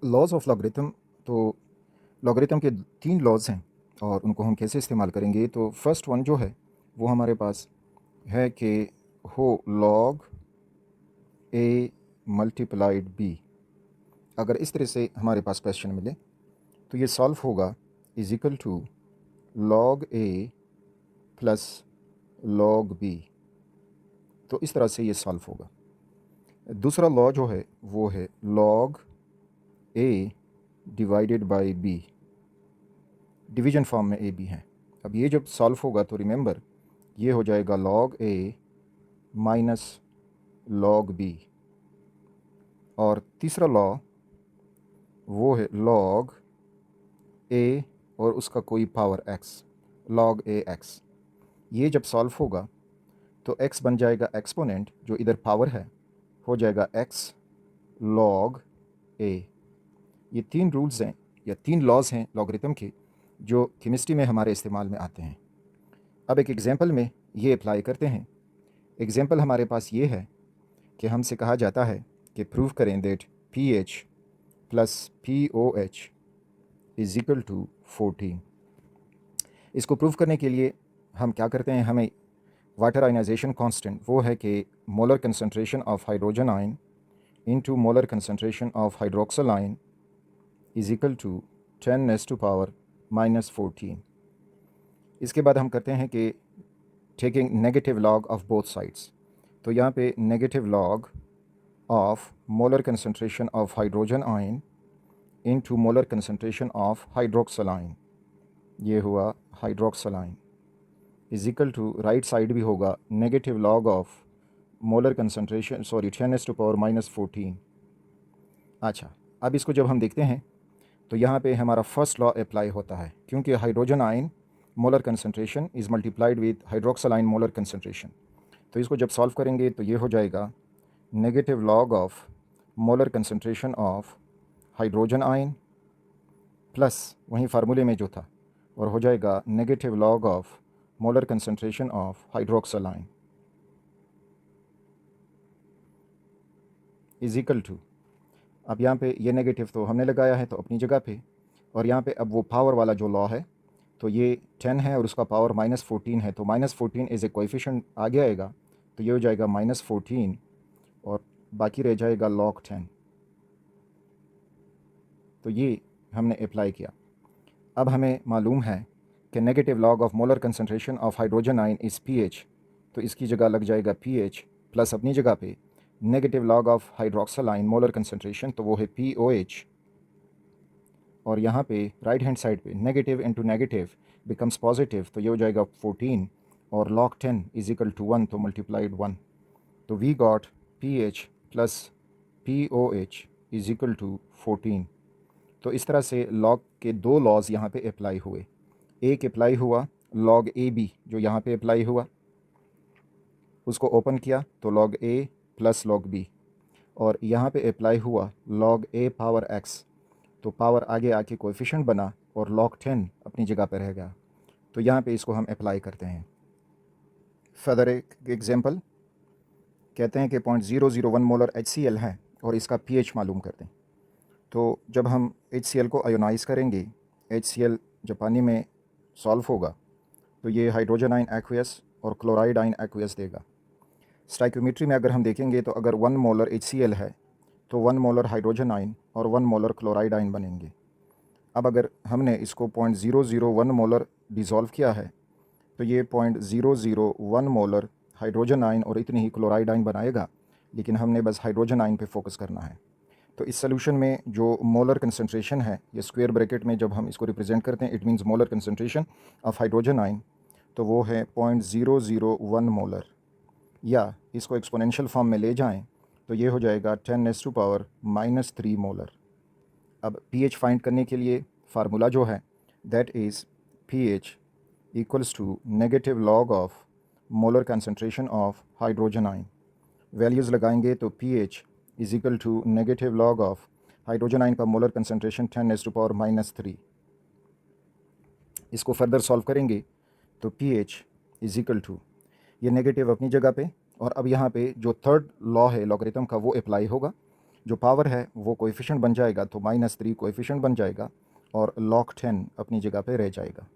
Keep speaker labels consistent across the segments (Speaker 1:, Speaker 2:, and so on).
Speaker 1: Laws of logarithm. तो logarithm के 3 laws हैं और उनको हम कैसे इस्तेमाल करेंगे। तो फर्स्ट वन जो है वो हमारे पास है कि हो लॉग ए मल्टीप्लाइड बी। अगर इस तरह से हमारे पास क्वेश्चन मिले तो ये सॉल्व होगा is equal to log A plus log B. तो इस तरह से ये सॉल्व होगा। दूसरा लॉ जो है वो है log A divided by B. Division form में ए बी है। अब ये जब सॉल्व होगा तो रिमेंबर ये हो जाएगा लॉग ए माइनस लॉग बी। और तीसरा लॉ वो है लॉग ए और उसका कोई पावर एक्स, लॉग ए एक्स। ये जब सॉल्व होगा तो x बन जाएगा एक्सपोनेंट जो इधर पावर है, हो जाएगा x लॉग ए। ये 3 रूल्स हैं या 3 लॉज हैं लॉगरिथम के जो केमिस्ट्री में हमारे इस्तेमाल में आते हैं। अब एक एग्जांपल में ये अप्लाई करते हैं। एग्जांपल हमारे पास ये है कि हमसे कहा जाता है कि प्रूव करें that pH plus POH is equal to 14। इसको प्रूव करने के लिए हम क्या करते हैं, हमें वाटर आयनाइजेशन कांस्टेंट वो है कि molar concentration of hydrogen ion into molar concentration of hydroxyl ion is equal to 10⁻⁻14। इसके बाद हम करते हैं कि taking negative log of both sides. तो यहाँ पे negative log of molar concentration of hydrogen ion into molar concentration of hydroxyl ion, ये हुआ hydroxyl ion is equal to right side भी होगा negative log of molar concentration 10⁻⁻14। अच्छा, अब इसको जब हम देखते हैं तो यहाँ पे हमारा फर्स्ट लॉ अप्लाई होता है क्योंकि hydrogen ion molar concentration is multiplied with hydroxyl ion molar concentration. तो इसको जब सॉल्व करेंगे तो ये हो जाएगा negative log of molar concentration of hydrogen ion plus वहीं फार्मूले में जो था, और हो जाएगा negative log of molar concentration of hydroxyl ion is equal to, अब यहाँ पे ये नेगेटिव तो हमने लगाया है तो अपनी जगह पे, और यहाँ पे अब वो पावर वाला जो लॉ है तो ये 10 है और उसका पावर -14 है, तो -14 एज ए कोएफिशिएंट आगे आएगा तो ये हो जाएगा -14 और बाकी रह जाएगा log 10। तो ये हमने अप्लाई किया। अब हमें मालूम है कि negative log of molar concentration of hydrogen ion is pH, तो इसकी जगह लग जाएगा pH प्लस अपनी जगह पे negative log of hydroxyl ion molar concentration, तो वो है POH, और यहाँ पे राइट हैंड साइड पे negative into negative becomes positive, तो ये हो जाएगा 14 और log 10 इज़ इक्वल टू 1, तो मल्टीप्लाइड 1। तो we got pH plus POH is equal to 14। तो इस तरह से लॉग के 2 लॉज यहाँ पे अप्लाई हुए। एक अप्लाई हुआ log AB जो यहाँ पे अप्लाई हुआ, उसको ओपन किया तो log A plus log B, और यहाँ पे अप्लाई हुआ log A पावर x, तो पावर आगे आके कोएफिशिएंट बना और log 10 अपनी जगह पर रह गया। तो यहाँ पे इसको हम अप्लाई करते हैं। फर्दर एक एग्जांपल कहते हैं कि 0.001 मोलर HCl है और इसका pH मालूम करते हैं। तो जब हम HCl को आयोनाइज़ करेंगे, HCl जब पानी में सॉल्व होगा तो ये हाइड्रोजन आयन एक्वियस और क्लोराइड आयन एक्वियस देगा। स्टाइक्योमेट्री में अगर हम देखेंगे तो अगर 1 मोलर HCl है तो 1 मोलर हाइड्रोजन आयन और 1 मोलर क्लोराइड आयन बनेंगे। अब अगर हमने इसको 0.001 मोलर डिज़ोल्व किया है तो ये 0.001 मोलर हाइड्रोजन आयन और इतनी ही क्लोराइड आयन बनाएगा, लेकिन हमने बस हाइड्रोजन आयन पे फोकस करना है। तो इस सोल्यूशन में जो मोलर कंसंट्रेशन है, ये स्क्वायर ब्रैकेट में जब हम इसको रिप्रेजेंट करते हैं it means molar concentration of hydrogen ion, तो वो है 0.001 मोलर, या इसको एक्सपोनेंशियल फॉर्म में ले जाएं तो ये हो जाएगा 10⁻³ मोलर। अब pH फाइंड करने के लिए फार्मूला जो है that is pH equals to negative log of molar concentration of hydrogen ion. Values लगाएंगे तो pH is equal to negative log of hydrogen ion का मोलर कंसंट्रेशन 10⁻³ इसको फर्दर सॉल्व करेंगे तो pH इज़ इक्वल टू, ये negative अपनी जगह पे, और अब यहाँ पे जो थर्ड लॉ है लॉगरिथम का वो अप्लाई होगा जो पावर है वो कोएफिशिएंट बन जाएगा, तो -3 कोएफिशिएंट बन जाएगा और log 10 अपनी जगह पे रह जाएगा।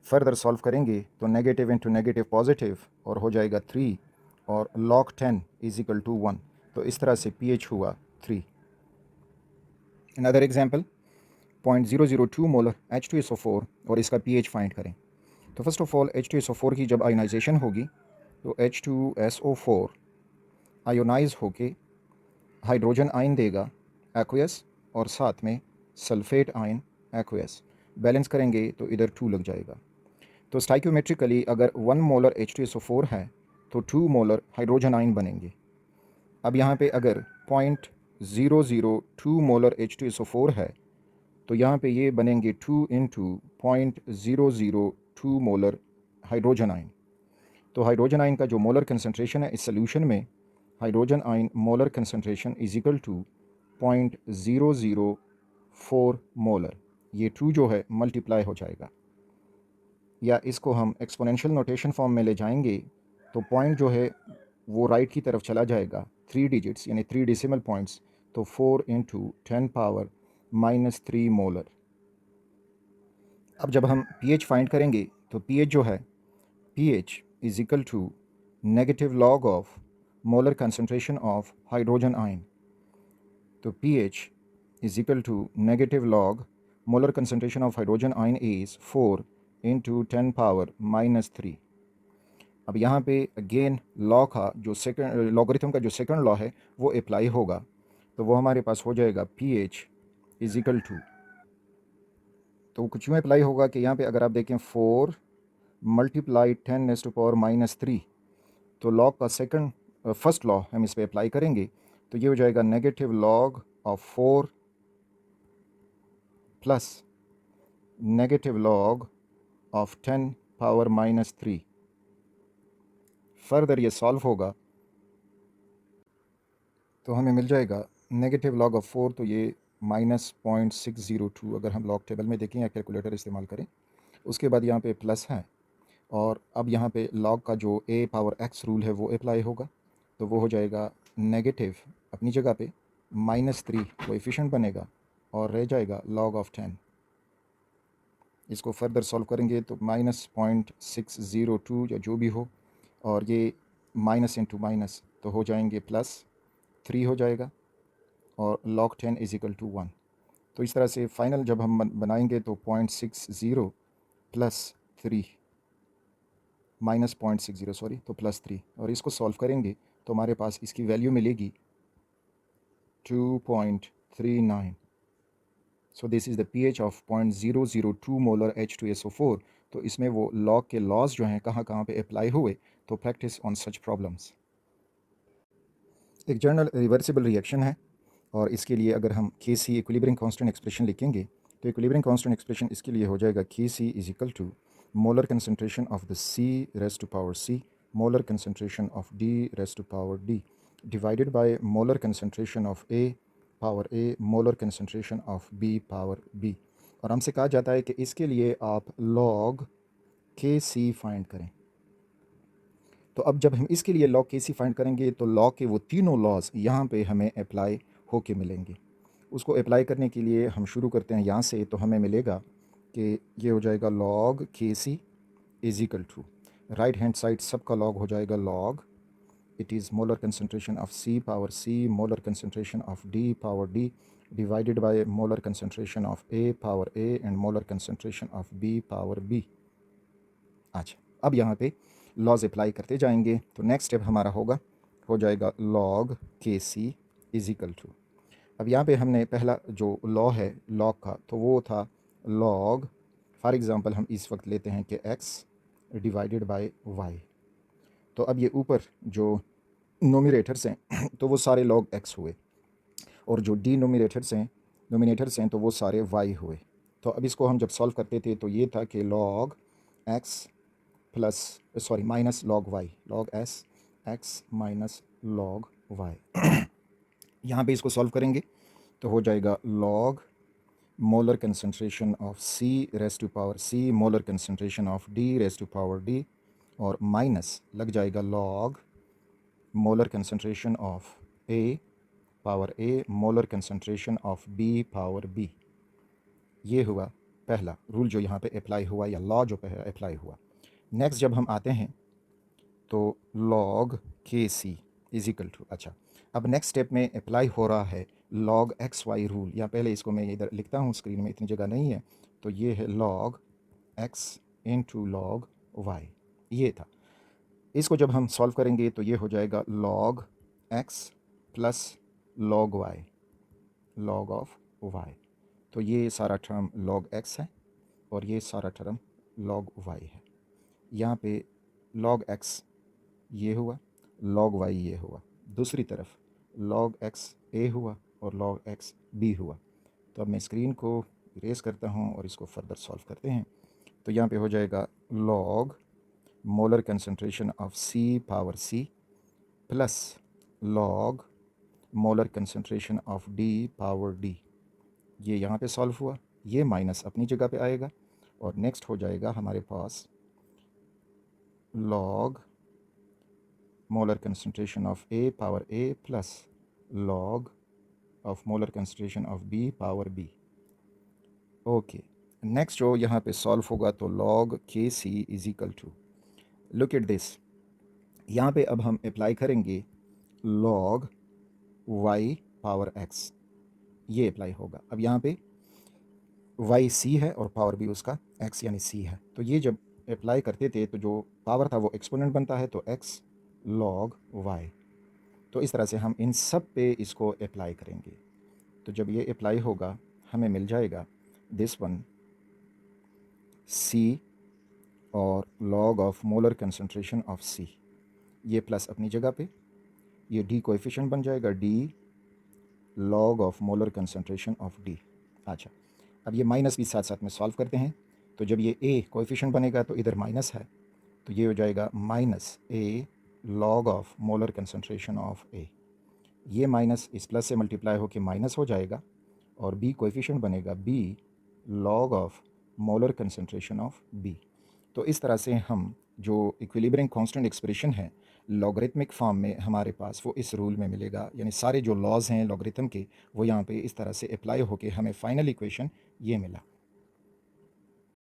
Speaker 1: फर्दर सॉल्व करेंगे तो नेगेटिव इंटू नेगेटिव पॉजिटिव और हो जाएगा 3 और log 10 इज इक्वल टू 1। तो इस तरह से pH हुआ 3। अनदर एग्जांपल 0.002 मोलर H2SO4 और इसका pH फाइंड करें। तो फर्स्ट ऑफ ऑल H2SO4 की जब आयोनाइजेशन होगी तो H2SO4 आयोनाइज होके हाइड्रोजन आयन देगा एक्वियस और साथ में सल्फेट आयन एक्वियस। बैलेंस करेंगे तो इधर 2 लग जाएगा। तो स्टाइक्योमेट्रिकली अगर 1 मोलर H2SO4 है तो 2 मोलर हाइड्रोजन आयन बनेंगे। अब यहाँ पे अगर 0.002 मोलर H2SO4 है तो यहाँ पे ये बनेंगे 2 इंटू 0.002 मोलर हाइड्रोजन आयन। तो हाइड्रोजन आयन का जो मोलर कंसंट्रेशन है इस सोल्यूशन में, hydrogen ion molar concentration is equal to 0.004 molar. ये 2 जो है मल्टीप्लाई हो जाएगा, या इसको हम एक्सपोनेंशियल नोटेशन फॉर्म में ले जाएंगे तो पॉइंट जो है वो राइट की तरफ चला जाएगा 3 डिजिट्स यानी 3 डेसिमल पॉइंट्स, तो 4 इंटू 10 पावर -3 मोलर। अब जब हम pH फाइंड करेंगे तो pH जो है pH is equal to negative log of molar concentration of hydrogen ion. तो pH is equal to negative log molar concentration of hydrogen ion is 4 into 10 power -3। अब यहाँ पे अगेन लॉ का जो सेकंड लॉगरिथम का जो सेकंड लॉ है वो अप्लाई होगा, तो वो हमारे पास हो जाएगा pH इज इक्वल टू, तो कुछ यूँ अप्लाई होगा कि यहाँ पे अगर आप देखें 4 मल्टीप्लाई 10⁻³ तो लॉग का सेकंड फर्स्ट लॉ हम इस पर अप्लाई करेंगे तो ये हो जाएगा negative log of 4 plus negative log of 10 power -3। Further ये सॉल्व होगा तो हमें मिल जाएगा नेगेटिव लॉग ऑफ 4, तो ये -0.602 अगर हम लॉग टेबल में देखें या कैलकुलेटर इस्तेमाल करें। उसके बाद यहाँ पे प्लस है और अब यहाँ पे लॉग का जो a पावर x रूल है वो अप्लाई होगा, तो वो हो जाएगा नेगेटिव अपनी जगह पे -3 कोएफिशिएंट बनेगा और रह जाएगा log ऑफ 10। इसको फर्दर सॉल्व करेंगे तो -0.602 या जो भी हो, और ये माइनस इंटू माइनस तो हो जाएंगे +3 हो जाएगा और log 10 इज इक्वल टू 1। तो इस तरह से फाइनल जब हम बनाएंगे तो 0.60 प्लस 3 -0.60 सॉरी तो +3, और इसको सॉल्व करेंगे तो हमारे पास इसकी वैल्यू मिलेगी 2.39। So this is the pH of 0.002 molar H2SO4। तो इसमें वो लॉग के लॉज जो हैं कहाँ कहाँ पे अप्लाई हुए, तो प्रैक्टिस ऑन सच प्रॉब्लम्स। एक जनरल रिवर्सिबल रिएक्शन है और इसके लिए अगर हम Kc इक्विलिब्रियम कांस्टेंट एक्सप्रेशन लिखेंगे तो इक्विलिब्रियम कांस्टेंट एक्सप्रेशन इसके लिए हो जाएगा Kc is equal to molar concentration of the C⁻⁴ molar concentration of D⁻⁴ divided by molar concentration of A power A molar concentration of B power B। और हमसे कहा जाता है कि इसके लिए आप log Kc फाइंड करें। तो अब जब हम इसके लिए log Kc फाइंड करेंगे तो log के वो तीनों लॉज यहाँ पे हमें अप्लाई होके मिलेंगे। उसको अप्लाई करने के लिए हम शुरू करते हैं यहाँ से, तो हमें मिलेगा कि ये हो जाएगा log Kc is equal to right hand side सबका log हो जाएगा log it is molar concentration of C power C molar concentration of D power D divided by molar concentration of A power A and molar concentration of B power B। अच्छा, अब यहाँ पे laws apply करते जाएंगे तो next step हमारा हो जाएगा log Kc is equal to, अब यहाँ पे हमने पहला जो लॉ है लॉग का तो वो था log, फॉर एग्ज़ाम्पल हम इस वक्त लेते हैं कि x डिवाइडेड बाय y। तो अब ये ऊपर जो नोमिनेटर्स हैं तो वो सारे log x हुए और जो डिनोमिनेटर्स हैं तो वो सारे y हुए। तो अब इसको हम जब सॉल्व करते थे तो ये था कि log x minus log y, log s x minus log y। यहाँ पे इसको सॉल्व करेंगे तो हो जाएगा log molar concentration of C⁻⁴ molar concentration of D⁻⁴ और माइनस लग जाएगा log molar concentration of A power A molar concentration of B power B. ये हुआ पहला रूल जो यहाँ पे अप्लाई हुआ या लॉ जो अप्लाई हुआ। नेक्स्ट जब हम आते हैं तो log K C is equal to, अच्छा अब नेक्स्ट स्टेप में अप्लाई हो रहा है लॉग एक्स वाई रूल, या पहले इसको मैं इधर लिखता हूँ, स्क्रीन में इतनी जगह नहीं है, तो ये है log X into log Y, ये था। इसको जब हम सॉल्व करेंगे तो ये हो जाएगा log X plus log Y, log of Y. तो ये सारा टर्म लॉग एक्स है और ये सारा टर्म लॉग वाई है। यहाँ पे लॉग एक्स ये हुआ, लॉग वाई ये हुआ, दूसरी तरफ लॉग एक्स ए हुआ और लॉग एक्स बी हुआ। तो अब मैं स्क्रीन को इरेज करता हूँ और इसको फर्दर सॉल्व करते हैं। तो यहाँ पे हो जाएगा log molar concentration of C power C plus log molar concentration of D power D. ये यहाँ पे सॉल्व हुआ, ये माइनस अपनी जगह पे आएगा और नेक्स्ट हो जाएगा हमारे पास log molar concentration of A power A plus log of molar concentration of B power B. Okay, next जो यहाँ पे सॉल्व होगा तो log K C is equal to, look at this, यहाँ पे अब हम अप्लाई करेंगे लॉग वाई पावर एक्स, ये अप्लाई होगा। अब यहाँ पे वाई सी है और पावर भी उसका एक्स यानी सी है, तो ये जब अप्लाई करते थे तो जो पावर था वो एक्सपोनेंट बनता है, तो एक्स लॉग वाई। तो इस तरह से हम इन सब पे इसको अप्लाई करेंगे। तो जब ये अप्लाई होगा हमें मिल जाएगा दिस वन सी और log of molar concentration of C, ये प्लस अपनी जगह पे, ये डी कोएफिशिएंट बन जाएगा D log of molar concentration of D. अच्छा, अब ये माइनस भी साथ साथ में सॉल्व करते हैं। तो जब ये ए कोएफिशिएंट बनेगा तो इधर माइनस है, तो ये हो जाएगा minus A log of molar concentration of A. ये माइनस इस प्लस से मल्टीप्लाई होकर माइनस हो जाएगा और बी कोएफिशिएंट बनेगा B log of molar concentration of B. तो इस तरह से हम जो इक्विलिब्रियम कांस्टेंट एक्सप्रेशन है लॉगरिथमिक फॉर्म में हमारे पास वो इस रूल में मिलेगा, यानी सारे जो लॉज हैं लॉगरिथम के वो यहाँ पे इस तरह से अप्लाई होके हमें फाइनल इक्वेशन ये मिला।